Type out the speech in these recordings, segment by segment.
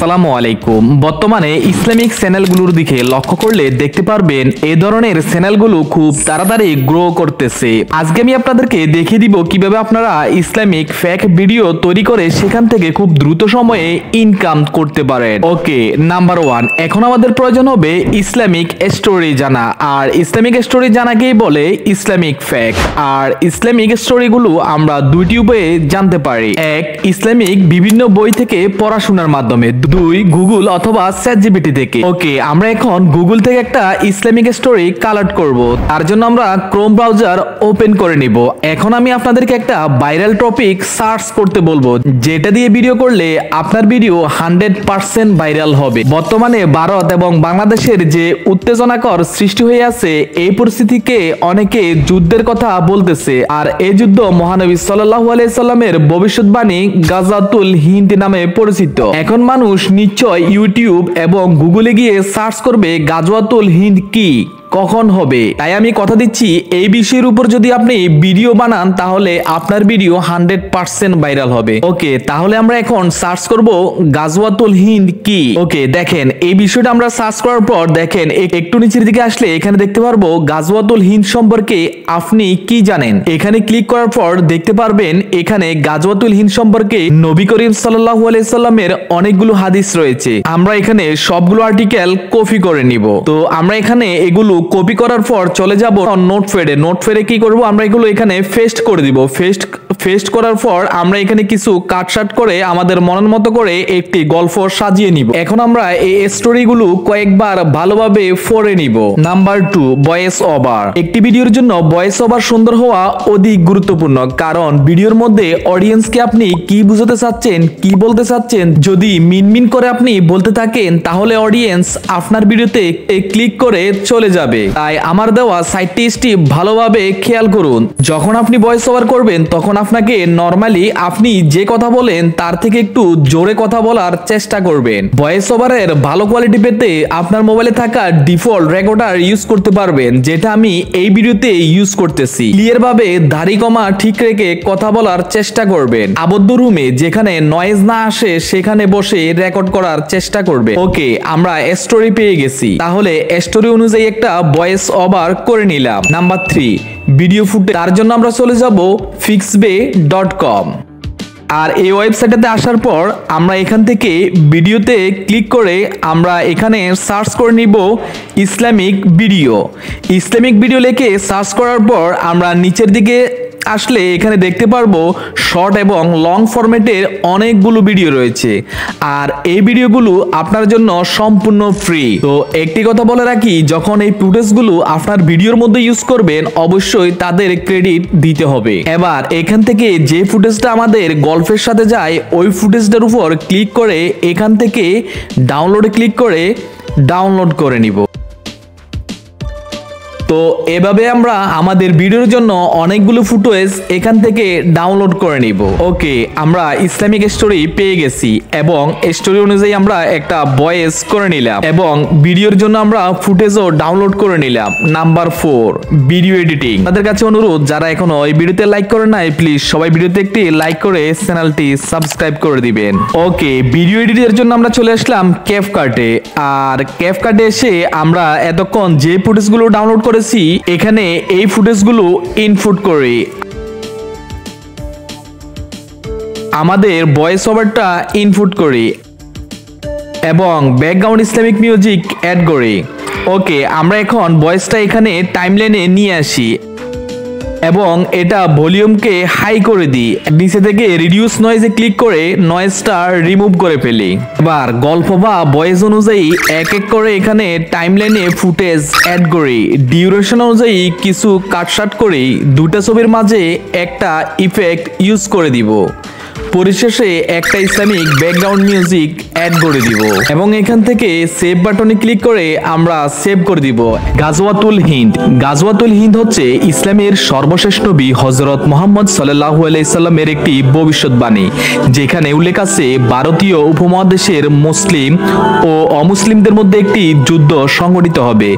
আসসালামু আলাইকুম। বর্তমানে ইসলামিক চ্যানেলগুলোর দিকে লক্ষ্য করলে দেখতে পারবেন এই ধরনের চ্যানেলগুলো খুব তাড়াতাড়ি গ্রো করতেছে। আজকে আমি আপনাদেরকে দেখিয়ে দিব কিভাবে আপনারা ইসলামিক ফেক ভিডিও তৈরি করে সেখান থেকে খুব দ্রুত সময়ে ইনকাম করতে পারেন। ওকে, নাম্বার 1, এখন আমাদের প্রয়োজন হবে ইসলামিক স্টোরি জানা। আর ইসলামিক স্টোরি জানাকেই বলে ইসলামিক ফেক। আর ইসলামিক স্টোরিগুলো আমরা দুইটি উপায়ে জানতে পারি। এক, ইসলামিক বিভিন্ন বই থেকে পড়াশোনার মাধ্যমে। 2, গুগল অথবা চ্যাটজিপিটি থেকে। ওকে, আমরা এখন গুগল থেকে একটা ইসলামিক স্টোরি কালেক্ট করব। তার জন্য আমরা ক্রোম ব্রাউজার ওপেন করে নিব। এখন আমি আপনাদেরকে একটা ভাইরাল টপিক সার্চ করতে বলবো, যেটা দিয়ে ভিডিও করলে আপনার ভিডিও 100% ভাইরাল হবে। বর্তমানে ভারত এবং বাংলাদেশের যে উত্তেজনাকর সৃষ্টি হয়ে আছে, এই পরিস্থিতিকে অনেকে যুদ্ধের কথা বলতেছে। আর এই যুদ্ধ মহানবী সাল্লাল্লাহু আলাইহি সাল্লামের ভবিষ্যৎবাণী গাজাতুল হিন্দ নামে পরিচিত। এখন মানুষ নিশ্চয় ইউটিউব এবং গুগলে গিয়ে সার্চ করবে গাজওয়াতুল হিন্দ কি, কখন হবে। তাই আমি কথা দিচ্ছি, এই বিষয়ের উপর যদি আপনি ভিডিও বানান তাহলে আপনার ভিডিও 100% ভাইরাল হবে। ওকে, তাহলে আমরা এখন সার্চ করব গাজওয়াতুল হিন্দ কি। ওকে, দেখেন এই বিষয়টা আমরা সার্চ করার পর দেখেন একটু নিচের দিকে আসলে এখানে দেখতে পারবো গাজওয়াতুল হিন্দ সম্পর্কে আপনি কি জানেন। এখানে ক্লিক করার পর দেখতে পারবেন এখানে গাজওয়াতুল হিন্দ সম্পর্কে নবী করিম সাল্লাল্লাহু আলাইহি সাল্লামের অনেকগুলো হাদিস রয়েছে। আমরা এখানে সবগুলো আর্টিকেল কপি করে নিব। তো আমরা এখানে এগুলো কপি করার পর চলে যাব নোটপ্যাডে। নোটপ্যাডে কি করব, আমরা এগুলো এখানে পেস্ট করে দিব। পেস্ট করার পর আমরা এখানে কিছু কাটছাট করে আমাদের মনের মতো করে একটি গল্প সাজিয়ে নিব। এখন আমরা এই স্টোরিগুলো কয়েকবার ভালোভাবে পড়ে নিব। Number 2, voice over. একটি ভিডিওর জন্য ভয়েস ওভার সুন্দর হওয়া অধিক গুরুত্বপূর্ণ, কারণ ভিডিওর মধ্যে অডিয়েন্সকে আপনি কি বুঝাতে চাচ্ছেন, কি বলতে চাচ্ছেন, যদি মিনমিন করে আপনি বলতে থাকেন তাহলে অডিয়েন্স আপনার ভিডিওতে ক্লিক করে চলে যাবে। তাই আমার দেওয়া 60টি স্টেপ ভালোভাবে খেয়াল করুন। যখন আপনি ভয়েস ওভার করবেন তখন আপনাকে নরমালি আপনি যে কথা বলেন তার থেকে একটু জোরে কথা বলার চেষ্টা করবেন। ভয়েস ওভারের ভালো কোয়ালিটি পেতে আপনার মোবাইলে থাকা ডিফল্ট রেকর্ডার ইউজ করতে পারবেন, যেটা আমি এই ভিডিওতে ইউজ করতেছি। ক্লিয়ার ভাবে দাড়ি কমা ঠিক রেখে কথা বলার চেষ্টা করবেন। আবদ্ধ রুমে যেখানে নয়েজ না আসে সেখানে বসে রেকর্ড করার চেষ্টা করবেন। ওকে, আমরা স্টোরি পেয়ে গেছি। তাহলে স্টোরি অনুযায়ী একটা ভয়েস ওভার করে নিলাম। Number 3, video footage. তার জন্য আমরা চলে যাব fixbay.com। আর এই ওয়েবসাইটে আসার পর আমরা এখান থেকে ভিডিওতে ক্লিক করে আমরা এখানে সার্চ করে নিব ইসলামিক ভিডিও। ইসলামিক ভিডিও লিখে সার্চ করার পর আমরা নিচের দিকে আসলে এখানে দেখতে পারবো শর্ট এবং লং ফরম্যাটের অনেকগুলো ভিডিও রয়েছে। আর এই ভিডিওগুলো আপনার জন্য সম্পূর্ণ ফ্রি। তো একটি কথা বলে রাখি, যখন এই ফুটেজগুলো আপনার ভিডিওর মধ্যে ইউজ করবেন অবশ্যই তাদের ক্রেডিট দিতে হবে। এবার এখান থেকে যে ফুটেজটা আমাদের গল্পের সাথে যায় ওই ফুটেজটার উপর ক্লিক করে এখান থেকে ডাউনলোডে ক্লিক করে ডাউনলোড করে নিব। তো এভাবে আমরা আমাদের ভিডিওর জন্য অনেকগুলো ফুটেজ এখান থেকে ডাউনলোড করে নিব। ওকে, আমরা ইসলামিক স্টোরি পেয়ে গেছি এবং স্টোরি অনুযায়ী আমরা একটা ভয়েস করে নিলাম এবং ভিডিওর জন্য আমরা ফুটেজও ডাউনলোড করে নিলাম। Number 4, video editing. তাদের কাছে অনুরোধ, যারা এখনো এই ভিডিওতে লাইক করে নাই প্লিজ সবাই ভিডিওতে একটি লাইক করে চ্যানেলটি সাবস্ক্রাইব করে দিবেন। ওকে, ভিডিও এডিটের জন্য আমরা চলে আসলাম ক্যাপকাটে। আর ক্যাপকাটে এসে আমরা এতক্ষণ যে ফুটেজগুলো ডাউনলোড করে এখানে এই ফুটেজগুলো ইনপুট করি। আমাদের ভয়েস ওভারটা ইনপুট করি এবং ব্যাকগ্রাউন্ড ইসলামিক মিউজিক অ্যাড করি। ওকে, আমরা এখন ভয়েসটা এখানে টাইমলাইনে নিয়ে আসি এবং এটা ভলিউমকে হাই করে দিই। নিচে থেকে রিডিউস নয়েজে ক্লিক করে নয়েজটা রিমুভ করে ফেলি। এবার গল্প বা ভয়েস অনুযায়ী এক এক করে এখানে টাইমলাইনে ফুটেজ অ্যাড করি। ডিউরেশন অনুযায়ী কিছু কাটছাট করি। দুটা ছবির মাঝে একটা ইফেক্ট ইউজ করে দিব। পরিশেষে একটা ইসলামিক ব্যাকগ্রাউন্ড মিউজিক অ্যাড করে দিব এবং এখান থেকে সেভ বাটনে ক্লিক করে আমরা সেভ করে দিব। গাজওয়াতুল হিন্দ। গাজওয়াতুল হিন্দ হচ্ছে ইসলামের সর্বশেষ নবী হযরত মুহাম্মদ সাল্লাল্লাহু আলাইহি সাল্লামের একটি ভবিষ্যৎবাণী, যেখানে উল্লেখ আছে ভারতীয় উপমহাদেশের মুসলিম ও অমুসলিমদের মধ্যে একটি যুদ্ধ সংঘটিত হবে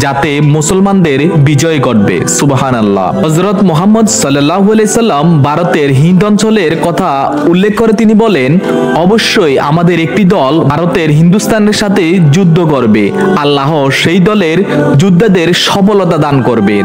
যাতে মুসলমানদের বিজয় ঘটবে। সুবহানাল্লাহ। হযরত মুহাম্মদ সাল্লাল্লাহু আলাইহি সাল্লাম ভারতের হিন্দ অঞ্চলের কথা উল্লেখ করে তিনি বলেন, অবশ্যই আমাদের একটি দল ভারতের হিন্দুস্তানের সাথে যুদ্ধ করবে। আল্লাহ সেই দলের যোদ্ধাদের সফলতা দান করবেন।